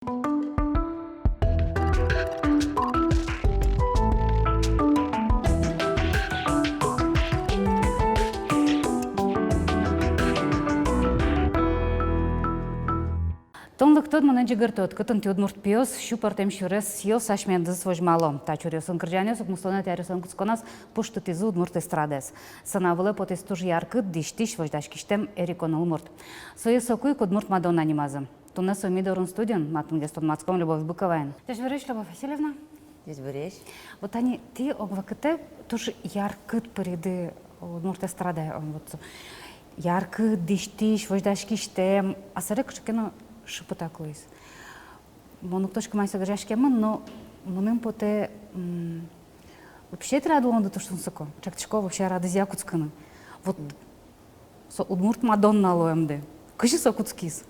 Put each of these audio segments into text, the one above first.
Тонлыктын мына жигыртот кытын тюдмурт пиос щупартем щурес сил сашмен дзвож мало. Та чурёсын кыржанёс мустона тярёсон кусконас пушты тизу удмурт эстрадес. Санавылы потес туж яркыт диштиш вождашкиштем эриконул мурт. Сои сокуй кудмурт Мадонна немазы. Тунна сомидорун студент матмгестон Мацком Любовь Быковайн. Здесь берешь, Любовь Васильевна? Здесь берешь. Вот они, ты огвакыте туж яркыт переды удмурт эстраде. Вот яркыт диштиш вождашкиштем. А сарек шкено шепотаклыйс. Мону ктошка майса гряшкемын, но мунын поте вообще трябва да лонда точно сако. Чак тишко вообще рада зякуцкана. Вот со удмурт Мадонна лоемде. Кажи со куцкис.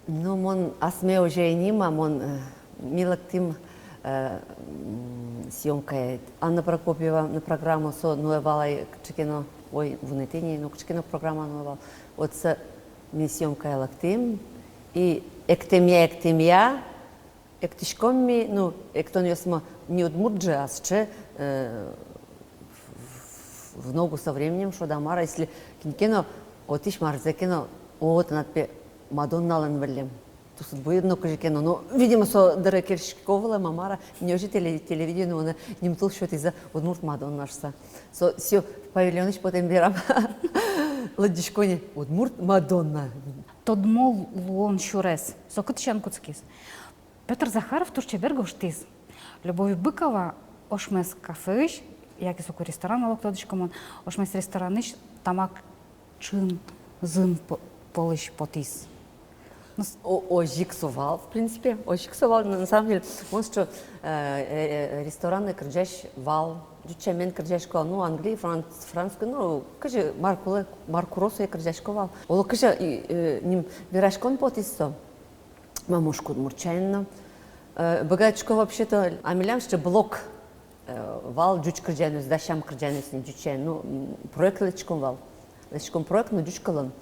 Ну, мон асме уже и нима, мон милок тим съемка. Анна Прокопьева на программу со нуевала чекино, ой, в унетении, но чекино программа нуевала. Вот с съемка лактим и ектемия, ектишком ми, ну, ектониосма не удмурджи, а че в ногу со временем, что дамара, если кинкино, отиш марзекино, вот надпе Мадоннален верлем. Тут будет много кожикено, но видимо со дырекершковала мамара, не уже телевидение, но не мтул что-то из-за удмурт Мадоннашса. Со все павильоныч потом берам. Ладишкони удмурт Мадонна. Тодмол луон щурес. Сокот шанкуцкис. Петр Захаров турчеберга уштиз. Любовь Быкова ошмес кафеш, яки соку ресторан алок тодышкомон, ошмес рестораныш тамак чин зын полыш потис. Ожиксовал, в принципе, ожиксовал, на самом деле, он что рестораны крыжаш вал, дючамен крыжаш ковал, ну Англии, Французский, ну кажи Марку Росу я крыжаш ковал. Оло кажи ним вирашкон потисо, мамушку мурчайно, богачко вообще-то, а милям что блок вал дюч крыжанус, дашам крыжанус не дючайн, ну проект лечком вал, лечком проект, но дючкалан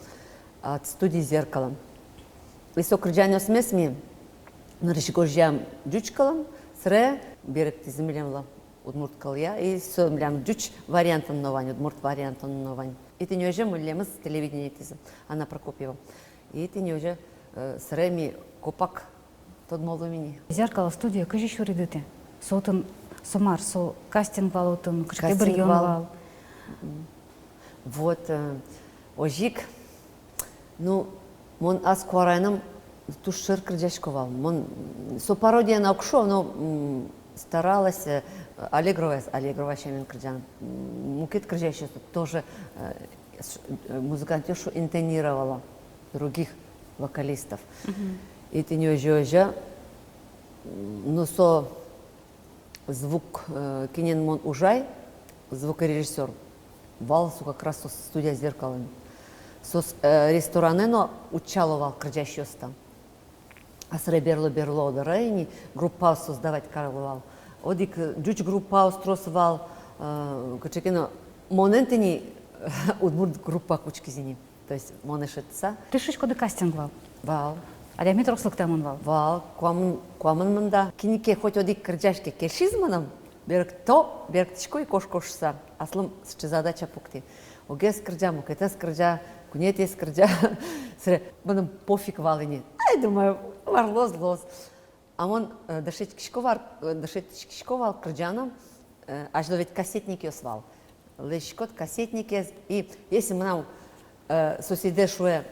от студии зеркалом. Висо крыжанус месми, на решигожьям дючкалам, сре берет измелямла удмурт калия и со млям дюч вариантом новань, удмурт вариантом новань. И ты не уже млямс телевидение тиза, Анна Прокопьева. И ты не уже сре ми копак тот молумини. Зеркало студия, кажи еще редите. Сотон сомар, со кастинг валутон, кашке брион вал. Вот ожик, ну мон аскварайном тушер крыжашковал. Мон со пародия на окшо, но старалась Аллегрова шамен крыжан. Мукет крыжащий тоже музыкантешу интонировала других вокалистов. И ты не уже, ну со звук кинен мон ужай, звукорежиссер, вал как раз со студия зеркалами. Со ресторанено учаловал крыжащостам. А сре берло одорайни, группа создавать карловал. Одик дюч группа стросовал, качекино монентини удмурт группа кучкизини. То есть монешетца. Ты шишко де кастинг вал? Вал. А я митрослык тамон вал? Вал, куамын мында. Кинике хоть одик крыжашке кешизманом, берг то, берг тишко и кош-кошса. Аслым ще задача пукти. Огес крыжа, мукетес крыжа, кунетес крыжа. Сре, мыным пофиг валини. Ай, думаю, варлоз. А он дышит кишковал крыжаном, аж до ведь кассетники освал. Лешкот кассетники, и если мы нам соседешуе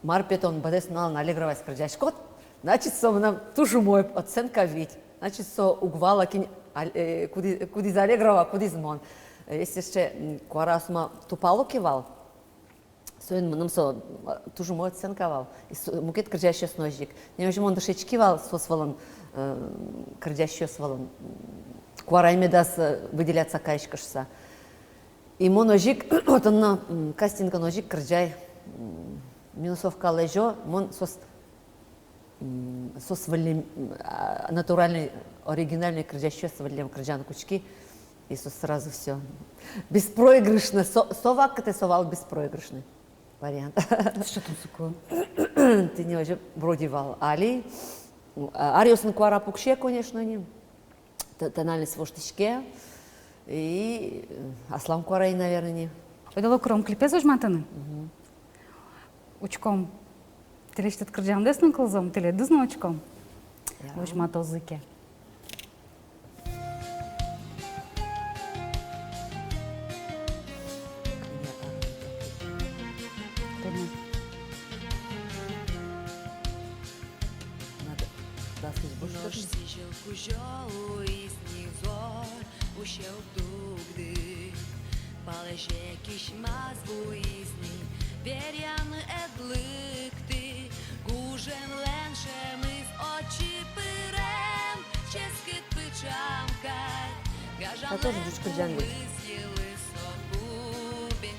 марпетон бадес нал налегровать крыжашкот, значит, со нам тушу мой оценка ведь. Значит, со угвала куди залегрова, куди змон. Если ще куарасма тупало кивал, соин нам со тушу мой оценковал. И мукет крыжащий с ножик. Не можем он дышить кивал со свалом крыжащий свалом. Куарайме даст выделяться каишкашса. И мой ножик, вот он на кастинга ножик крыжай. Минусовка лежо, мон со свалим натуральный, оригинальный крыжащий свалим крыжан кучки. И сразу все. Беспроигрышно. Совак это совал беспроигрышный. вариант. Что там такое? Ты не уже вроде вал. Али. Ариосын куара пукше, конечно, не. Тональность воштичке. И аслам куара, наверное, не. Ойдало кром клипез ожматаны? Учком. Теле ще открджам десным кылзом, теле дызно очком. Ожмат озыке. Ножсижил кужолу из них зор, ущел дугды. Палеже кишмаз буизни, веряны эдлыкты. Гужен леншем из очи пырем, ческит пычамкай. Я тоже дочка Джанги.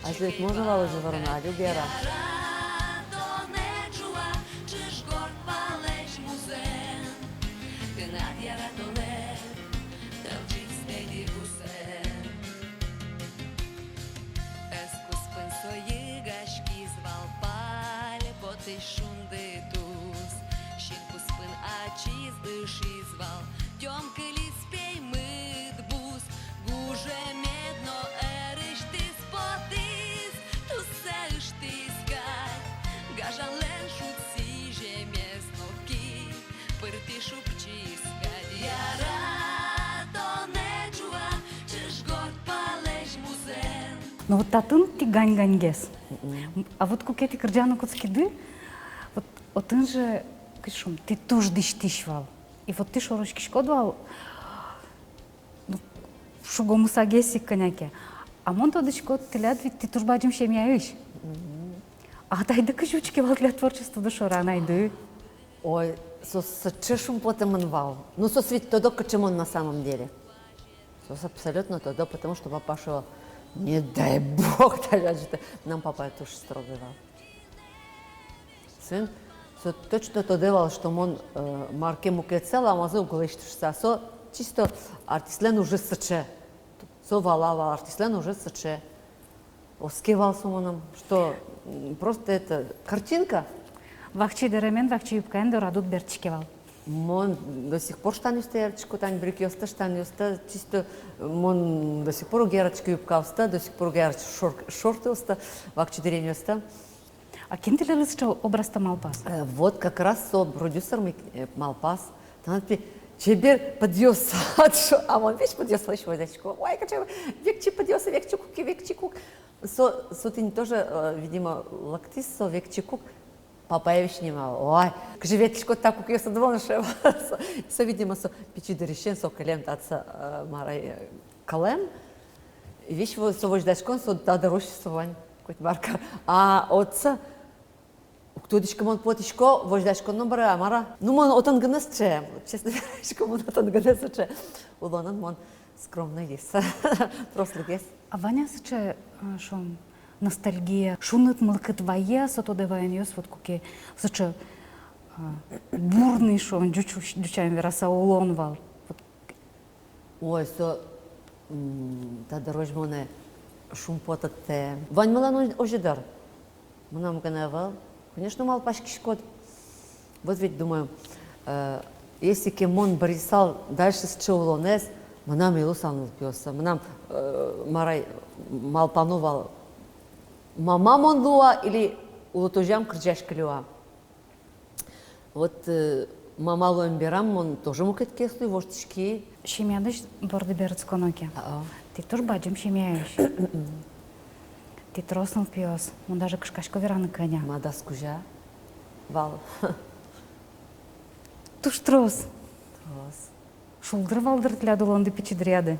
А жить можно валоже ворона, любера. Но вот татын ти гань-ганьгес. А вот кукети кырджаны куцкиды, вот отын же, кышум, ты тоже дыш-тишвал. И вот ты шорочки шкодвал, ну, шугому сагеси коняке. А мон то дышкот телят, ведь ты тоже баджим шемяюш. А тайды кышучки вал для творчества душора найду. Ой, со чешум потом вал. Ну, со свет тодо, почему он на самом деле. Со абсолютно тодо, потому что папаша, не дай бог, нам папа тоже строгивал. Свин, со точно то делал, что он марке мукецел, а мазу глэштушса. Со чисто артистлен уже сыче. Со валава артистлен уже сыче. Оскевал сумоном, что просто это картинка. Вахчи деремен, вахчи юбкаен, дорадут берчикевал. Мон до сих пор штанюста ярчко, тань брикёста, штанюста, чисто мон до сих пор герочка юбкавста, до сих пор герч шортылста, вахчи деревнёста. А кем ты лысчо образ-то малпас? Вот как раз со продюсер малпас. Там чебер подъёс, а он вещь подъёс, слышь, вот дочку. Ой, как векчи подъёс, векчи куки, векчи кук. Со ты тоже, видимо, лактис, со векчи кук. Папа я вещь не мал. Ой, живеточко так, как я садвонше. Со, видимо, со печи дырещен, со колем таца марай колем. И вещь со вождачкон, со да дорожи со вань, хоть марка. А отца, кто дичка мон плотичко, вождачкон номер амара. Ну мон отан гнесче, честно говоря, мон отан гнесче. Улонан мон скромно есть, просто есть. А Ваня сыче, шон ностальгия, шунат мылкыт вая, сото девайн ёс, вот куке, сыче бурный шон, дючаем вераса улон вал. Ой, со та дорожь моне шум потате. Вань малан ожидар. Мунам ганавал. Конечно, мал пашки шкод. Вот ведь думаю, если кемон брисал дальше с чеулонес, мунам илусан пёса. Мунам марай мал панувал. Мама мондуа или улутожам крджашка люа. Вот мама луэмберам, мон тоже мукет кеслу, воштички. Шемядыш борды берц коноке. Ты тоже баджим шемяюш. Ты троснул пёс, он даже кышкашко вераны коня. Мада скужа. Вал. Туш трос. Трос. Шулдыр валдыр тлядулонды пичидряды.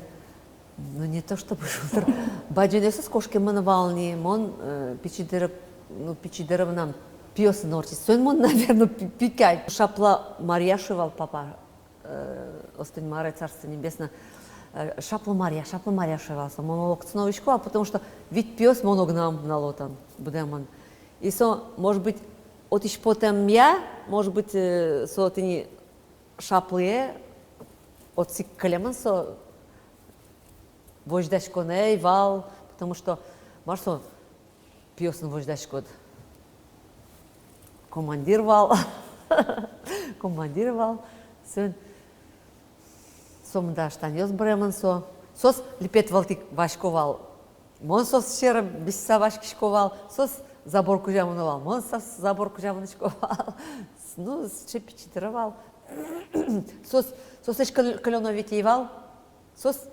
Ну не то чтобы шутер. Баджинеса с кошки манавални, мон пичидеров нам пьёс норти. Сон мон, наверное, пикай. Шапла Марьяшевал папа, Остань Мария, Царство Небесное. Шапла Мария шевался. Монолог цновичку, а потому что ведь пьёс моногнам налотан. Будем. И со, может быть, от ищ потом я, может быть, со ты не шаплые, от сик калеман со вождачко не вал, потому что марсо пьёс на вождачко командировал, командировал, сын, сомда штаньос бремен сос липет валтик вашковал, мон сос шера бисса вашкишковал, сос забор кужамановал, мон сос забор кужаманышковал, ну, чепичитировал, сос каленовитивал, сос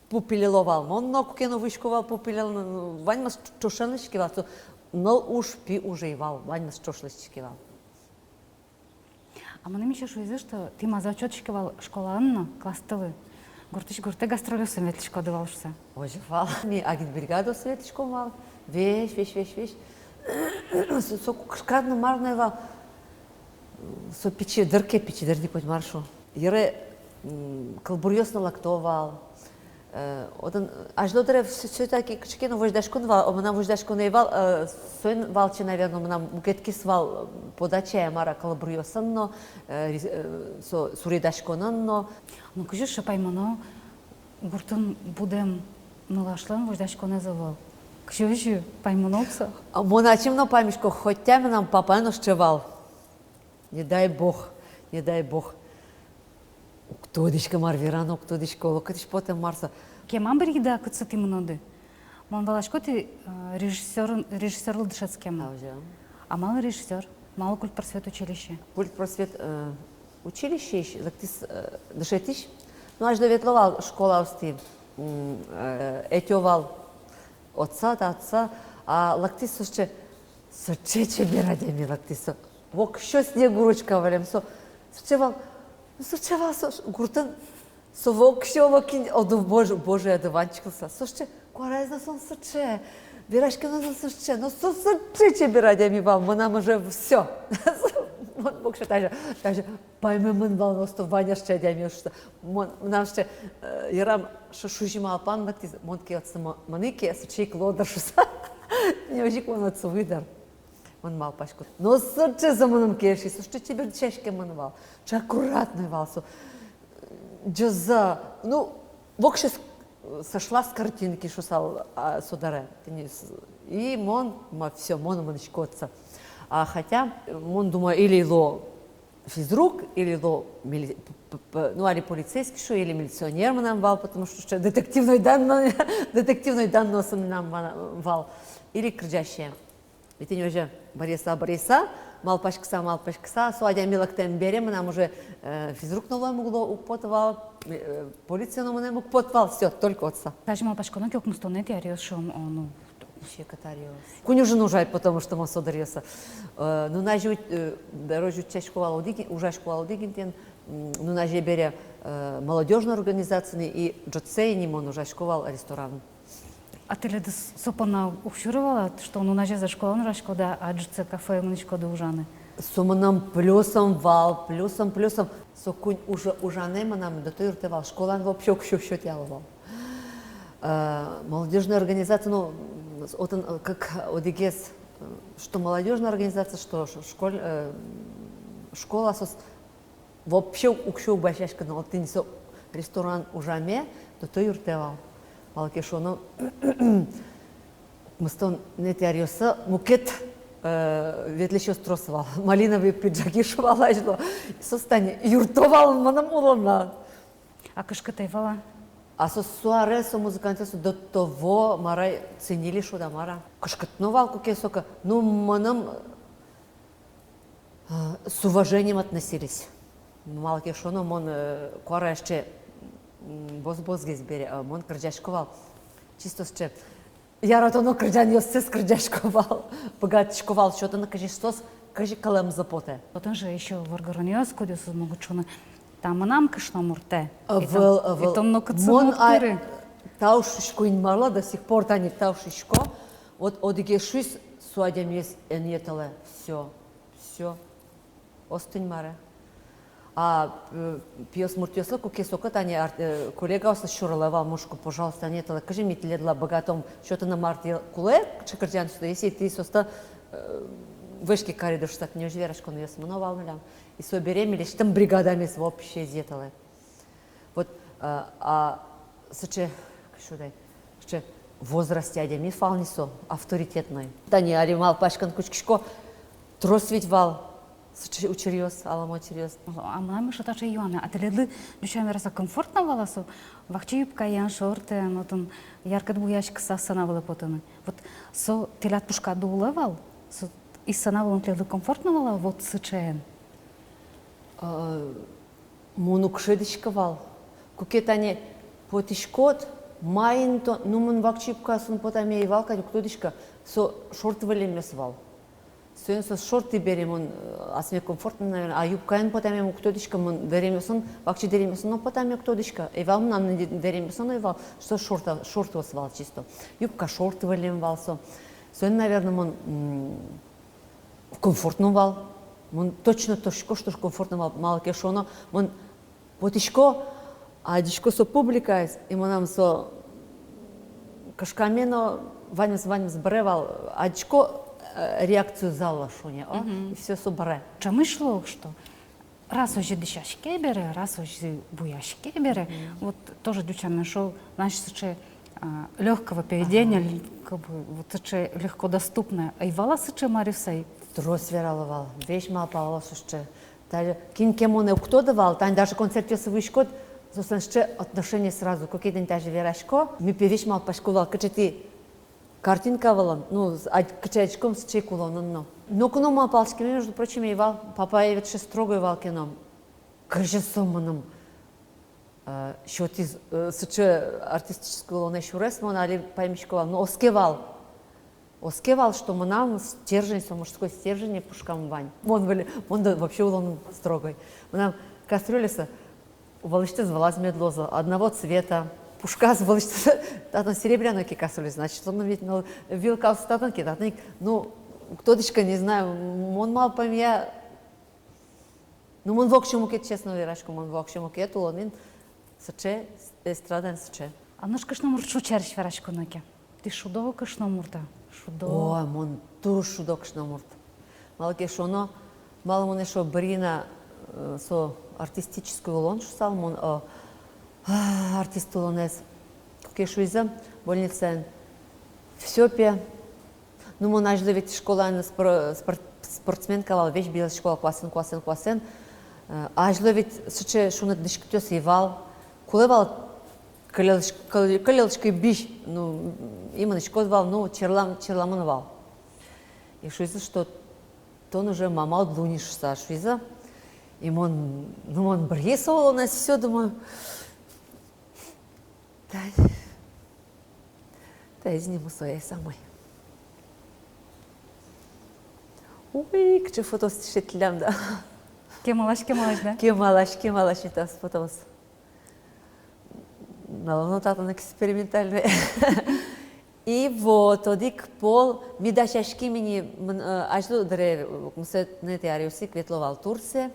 пупилиловал, мон ногу кену вышковал, пупилил, ваньмас чушанышкивал, но уж пи уживал, ваньмас чушлышкивал. А мне еще что что ты мазачотчикивал школанно, кластылы. Гурты гастролю светличко давался. Оживал. Ми агит бригаду светличко мал. Вещь. Соку шкрадно марневал. Со печи дырди под маршу. Ере калбурьосно лактовал. Одан аж до дерев все таки кичкено вождашконвал, а нам вождашконевал, сон валче, наверное, нам мукеткисвал подачая мара калбурьосанно, со суредашконанно. Ну кажи, що паймано, гуртун будем налашлен вождашконе завал. Кажи, що паймано пса? А моначимно памішко, хотя нам папа нощевал. Не дай Бог. Кто дишка марвирано, кто дишка локатиш потом марса. Кемам брида, кыцы ты mnody. Мон валашко ты режиссер Лдышецкем. А мало режиссер, мало культпросвет училище. Культпросвет училище, дышетиш. Ну аж доветловал школа усти. Этевал отца, а лактис еще сочече бирадеми лактисо. Вок що снегурочка валем со сочевал гуртан со вок що вокин оду боже адаванчикса. Соще корайзна сон соче. Бирашка на соче, но со сочече бирадеми вал, манам уже все. Бог ще таже пайме мен вал носто ваня ще деми що. Нам ще ярам що шужимал пан лактис монки от само маники соче клодер що. Не очікувано це видар. Он мал пашку. Но соче за маном кеши, что тебе чешке манвал. Че аккуратно валсу. Джоза, ну, вообще сошла с картинки, что сал сударе. И мон, все, мон маночкотца. А хотя, мон думаю, или ло физрук, или ло, ну, али полицейский, что, или милиционер нам вал, потому что детективной данной нам вал. Или крыжащие. Ведь они уже Бориса, малпашкса, суадя милактем берем, нам уже физрук новое могло употовал, полиция новое не мог потвал, все, только отца. Даже малпашко, ну как мустонет, я решил, ну. Еще катариос. Кунь уже нужай, потому что мы содарился. Ну, нажи дороже часть школа уже школа Удигинтен, ну, нажи беря молодежную организацию и джоцей не мон уже школа ресторан. А ты ли сопана ухшурувала, что он у нас за школу рашкода, а джуце кафе маночкода ужаны? Суманам плюсом вал, плюсом. Сокунь ужане манам до той ртевал. Школан вообще все тяловал. Молодежная организация, ну, как ОДГС, что молодежная организация, что школа вообще укшу башашка, но ты не ресторан ужаме, до той ртевал. Малкешоно, мстон не теариоса, мукет ветлещё стросвал, малиновые пиджаки швала, что состане юртовал манамулона. А кашкатайвала? А со суаресо музыкантесо до того мара ценили, что да мара. Кашкатновал кукесока, ну манам с уважением относились. Малкешоно мон кора еще Бозгез бере, мон кръджашковал. Чисто ще. Ярато кръджан йосе скръджашковал. Богатишковал, защото накажи сос, кажи калем запоте. Потом же еще в Аргарониос, куда се могучуна, там нам кашно мурте. И там много ценотыры. Таушишко инмарла до сих пор тани таушишко. Вот одигешуис суадям есть энетале. Все. Остынь маре. А пиос муртиосла кукесока тани колега оса шуралевал мушку, пожалуйста, не это, кажи ми теледла богатом, что-то на марте куле, чекарджан сюда, если ты соста вышки каридош так не ожверашко, но я смановал нулям, и соберемились, там бригадами вообще зеталы. Вот, соче, что дай, что возраст ядя ми фалнисо авторитетной. Тани аримал пашкан кучкишко, тросвить вал, учерьез, аламо учерьез. А мама что таче Йоанна, а теледы душами раса комфортно валасу, вахчи юбка ян шорты, но там ярко буяшка сасанавала потаны. Вот со телят пушка дулавал, со и санавал теледы комфортно вала, вот сычен. Монукшедичка вал. Кукетане потишкот, майнто, ну мон вакчипка сун потаме и валка, кто-дичка, со шорт валемес вал. Соен со шорты берем, он асме комфортно, наверное, а юбкаен потаме му кто-дичка, мон деремесон, вакчи деремесон, но потаме кто-дичка, и вал нам деремесон, и вал, что шорт вас вал чисто. Юбка шорт валем вал, соен, наверное, мон комфортно вал. Мон точно тошко, что комфортно вал, малке шоно, мон потишко, а дичко со публикайс, и монам со кашкамено ваньмс бревал, а дичко реакцию зала шоне, и все со бре. Чому шло, что раз уже дышашки бере, раз уже буяшки бере, вот тоже дючами шел, значит, что легкого поведения, как бы, вот это легко доступное, а и волосы че марисей. Трос вераловал, вещь мал палос еще. Даже кинкемоне кто давал, там даже концерт я вышкот, собственно, ще отношения сразу, какие день даже верашко, ми певиш мал пашковал, качати картинка валан, ну, а качачком с чекулон, но. Но куно мал палочки, между прочим, и вал, папа я ведь строго вал кином. Кажется, соманом. Что ты суче артистического лона шурес, мон али поймешковал, но оскевал. Оскевал, что манам стержень, со мужской стержень, пушкам вань. Он вообще он строгой. Манам кастрюлиса, волочте звалась медлоза, одного цвета. Пушка звалочте, там серебряная кастрюля, значит, он ведь вилка в статанке, ну, кто-то, не знаю, он мал поймя, ну, он в общем укет, честно верашку, он в общем укет, он соче, эстрадан соче. А наш кашномур шучариш верашку ноке. Ты шудо кашномурда. Ой, мон тур шудок шномурт. Малке шоно, мало мон еще брина со артистическую лон шусал, мон артист лонес. Ке шуиза больница все пе. Ну мон аж ведь школа спортсменка вал вещь била школа квасен. Аж ведь суче шунат дишктёс евал. Кулевал калелочкой биш, ну, именно шкодвал, ну, черламановал. И шуиза, что тон уже мама отлунишься, шуиза. И он бресовал у нас все, думаю, да, изниму своей самой. Ой, к чему фото стишителям, да. Кемалаш, да? Кемалаш, это фотос. Налонотата на экспериментальные. И вот, одик пол, ми да шашки мини, ажду дре, мусет не теариуси, кветловал Турция.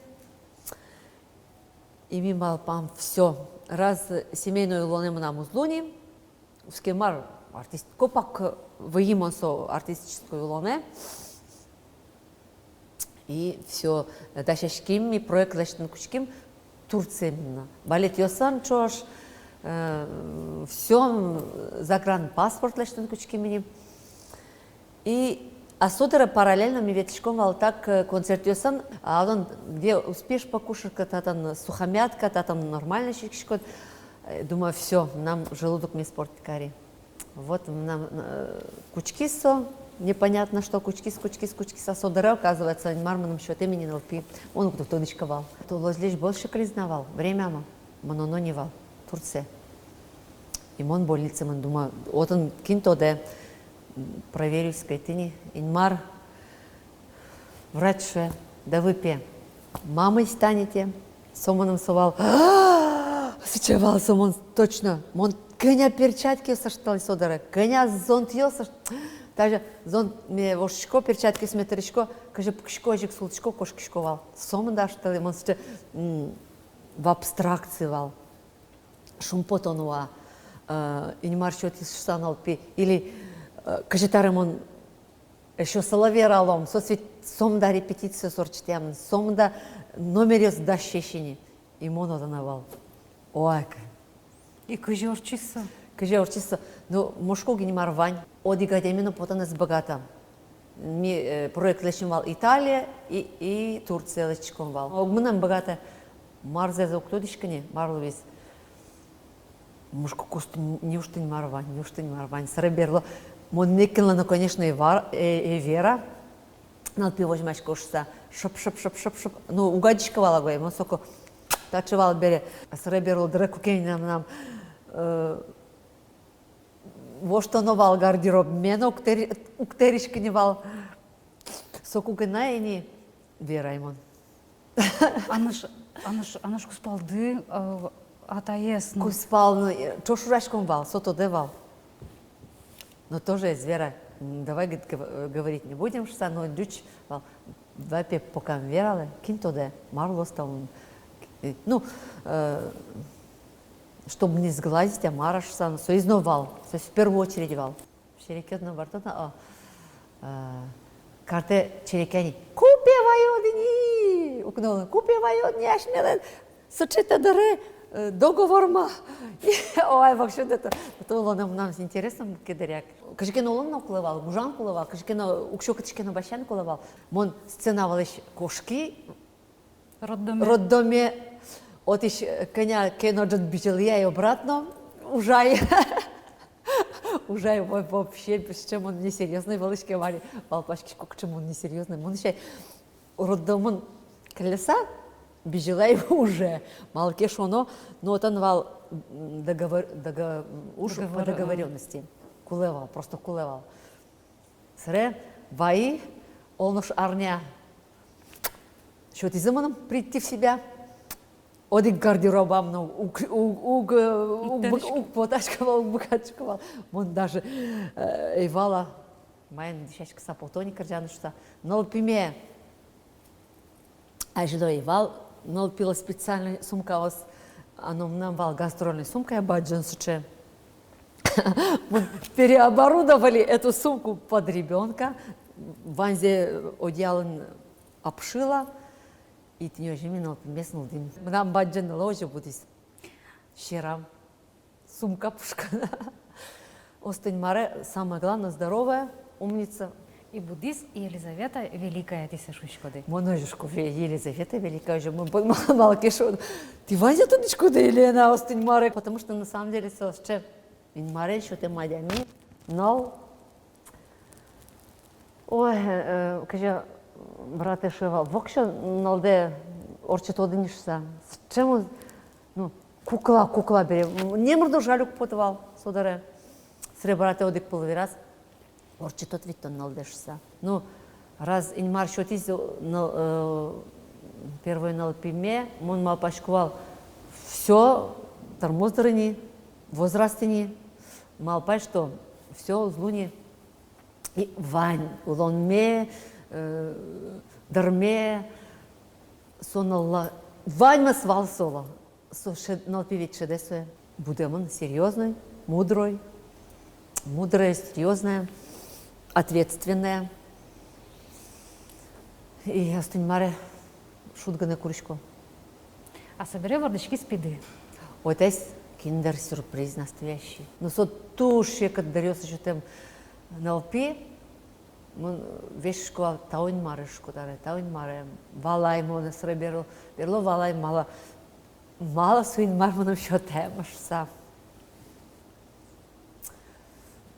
И ми мал пам все. Раз семейную лонему нам узлуни, скемар артист, копак выимон со артистическую лоне. И все, да шашки ми проект лештен кучким Турция именно. Балет йосан чош, все загранпаспорт лештен кучки мини. И асудера параллельно ми ветлишком вал так концерт йосан, а он где успеешь покушать, татан сухомятка, татан нормально щекшкот. Думаю, все, нам желудок не испортит карри. Вот нам кучки со, непонятно что, кучки, асудера, оказывается, марманом счет имени налпи. Он кто-то дичковал. То лозлишь больше признавал, время маноно не вал. Турция. И мон больница, man думаю, вот он кинто да проверю скайтини, инмар врач да выпе, мамой станете, соманом совал, сочевал сомон точно, мон коня перчатки соштали содара, коня зонт ел даже зонт мне вошечко перчатки сметричко, каже пкшкожик сулчко кошкишковал, соман да штали, мон соче в абстракции вал. Шумпотонуа, и не маршрут из Шаналпи, или кажетаремон еще соловералом, сомда репетицию сорчтям, сомда номерес да щещини, и монодановал. Ой, И кажеорчиса, ну, мошко генемар вань, одига именно потанес богата. проект лечим вал Италия и Турция лечком вал. Огманам богата марзе за кто дишкане марловис. Мушку косту не уж не марвань. Среберло. Мон некла, но конечно и вера. Налпивож маш кошса. Шоп. Ну угадишка вала гой. Мон соко тачевал бере. Среберло дреку кейнам нам. Во что новал гардероб мено уктеришки не вал. Соку гнаени вераймон. Анаш куспалды атаес. Куспал, ну чошурашком вал, сото девал. Но тоже из вера. Давай говорить не будем, что но дюч вал. Два пе пока верала, кинто де марлоста. Ну чтобы не сглазить, а мараш сан, со изновал, со в первую очередь вал. Шерекетно бартона, карте черекени. Купеваю дни, укнула. Купеваю дни, аж мне сочета даре договорма. Ой, вообще это было нам интересно, кедеряк. Кажекено он наклевал, мужан кулевал, кажекено укшокачкено бащан кулевал. Мон сценавал еще кошки. Роддоме. Вот еще коня кеноджет бежал и обратно, уже вообще, с чем он несерьезный, волочки вали, волпашки, как чем он несерьезный, он еще роддом колеса бежал и уже, малке шоно, но вот он вал по договоренности, кулевал, просто кулевал. Сре, ваи, он уж арня, что ты заманом прийти в себя? Одик гардеробам, ну, потачковал, букачковал. Он даже эйвала, майна дешечка сапотони кардяну, что налпиме. А жидо эйвал, налпила специальная сумка, оно нам вал гастрольная сумка, я баджан суче. Мы переоборудовали эту сумку под ребенка, Ванзе одеяло обшила. И ты не очень минул, местный дым. Нам баджан ложи будет. Щерам. Сумка пушка. Остань Маре, самое главное, здоровая, умница. И Буддист, и Елизавета Великая, ты сашучкоды. Моножушку, Елизавета Великая, уже мы мало кишо. Ты Ваня тудочку да Елена, Остань Маре. Потому что на самом деле все, что in Маре, что ты мадями, но... Ой, кажа, брате шива, вокша налде орчет одинишься. С чем ну кукла бере. Не морду жалюк потвал, содаре. Сре брате одик полови раз. Орчет от витон налдешься. Ну раз инмар шотис первый налпиме, мон мал пашквал. Все тормоздрани, возрастени, мал паш что все злуни. И вань, улонме, дарме, сонала, вань ма свал сола. Налпивит шедесуе. Будем серьезный, мудрая, серьезная, ответственная. И Остань Маре шутка на курочку. А собери вардачки спиды. Вот есть киндер-сюрприз настоящий. Но туши, как дарется, что там налпи, вещь школа таун марышку даре, таун маре, валай мона среберло, берло валай мало суин мармоном что темашса.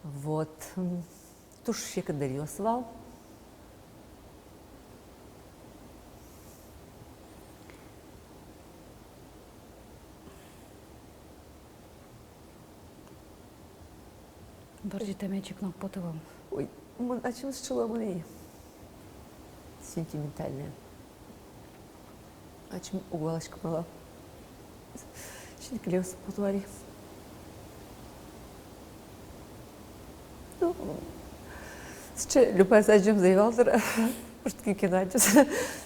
Вот, туши, как дарился вал. Бързите мечик на потъвам. Ой, а чем счела мы сентиментальная? А чем уголочка была? Ще не клеился потвори. Ну, ще любая саджем заевал, может, какие начал.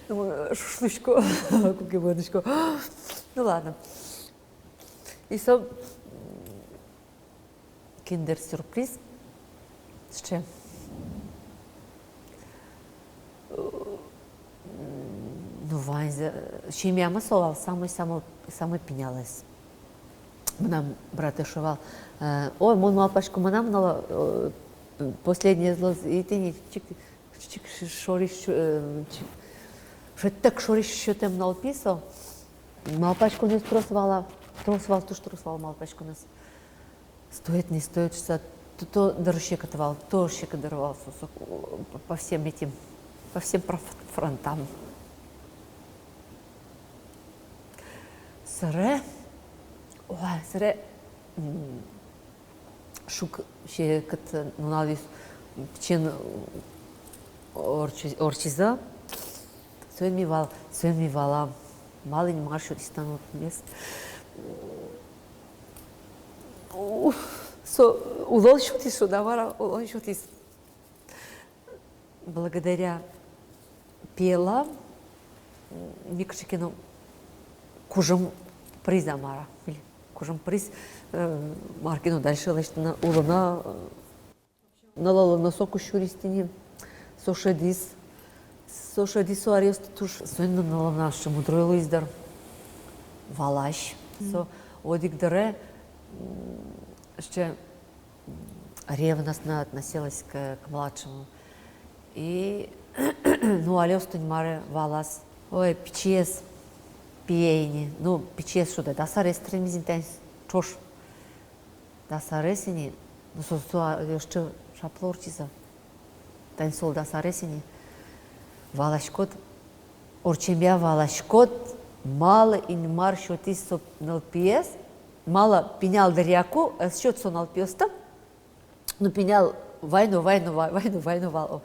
Ну, шушлычку, куки-водочку. Ну, ладно. И со киндер-сюрприз. С чем? Ну, Ванза, щемя солал, самый пенялась. Нам брат шивал. Ой, мон мал пашку манам нала последнее зло, и ты не чик шориш, так шориш шотем налписо. Малпачку не тросвал, тросвал малпачку нас. Стоит, не стоит, что то дорщекотовал, то щекотовал по всем этим, по всем фронтам. Саре, шук ще като нуналис пчен орчиза, свен ми вала, малин маршот станут мест. Улон шутис, удавара, улон шутис. Благодаря пела, Никчикину кужам приза мара, или кужам приз, Маркину дальше лишь на улона, на соку шуристини, сошадис суарест туш, сойна на наше мудройло издар, валаш, со одик даре, ще ревностно относилась к младшему. И, ну, алёстунь маре валас, ой, пичес, пиейни, ну, пичес шуда, да сарес тремизинтен чош, да саресини, ну, сосуа, еще шаплорчиза, тайн сол да саресини, валашкот, орчемя валашкот, мало ин мар шотис соп налпиес, мало пенял даряку, а счет сон налпиоста, ну, пенял вайну вал,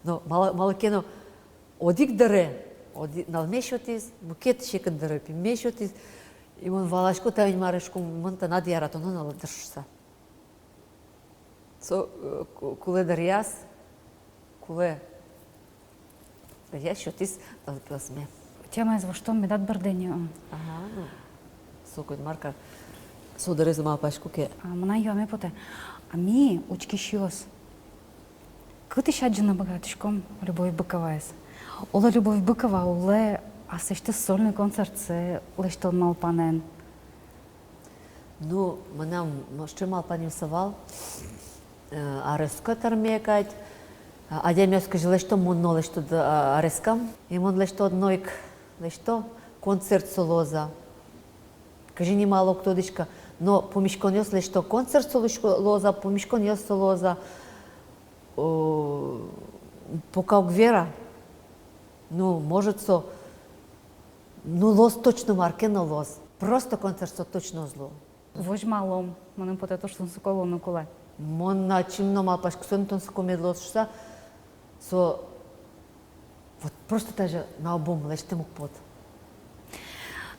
но мало кено одик даре, налмешотис, букет шекат даре, пимешотис, и он валашко тавин марешко, монта надиарато, но наладършса. Куле даряс, куле даряс шотис налпиосме. Тема е защо ми дат бърдение. Ага, ну, сокойт марка, сударе за малпашко ке. Мына йоме поте. Ами, учки шиос. Къде шаджина богатишком Любовь Быкова ес? Ола Любовь Быкова, оле, а също сольный концерт се лещо малпанен. Ну, манам, ще малпанин савал, а ръскат армекать, а демя скажи лещо мунно лещо да ръскам, и мун лещо однойк, лещо концерт солоза. Кажи ни мало кто дишка, но помишконьос лещо концерт солоза, помишконьос солоза, пока вера, ну, может со, ну, лос точно маркена лос, просто концерт со точно зло. Вож малом, манем поте то, що се коло на коле. Мон начинно малпашко сон тон се комедлос шса, со, вот просто даже на обум леще му пот.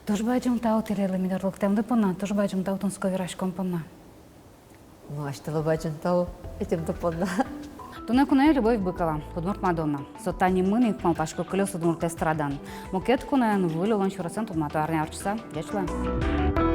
Тож бачим та отеле мидар локтем да пона, тож бачим та отон сковираш компона. Ну, а ще лобачен тау, етем да подна. Тунеку не Любовь Быкова, подмурт Мадонна. Сотани мыны малпашко колесо днурте страдан. Мокет кунен вылилон шурасен тут матуарне арчса. Дячле.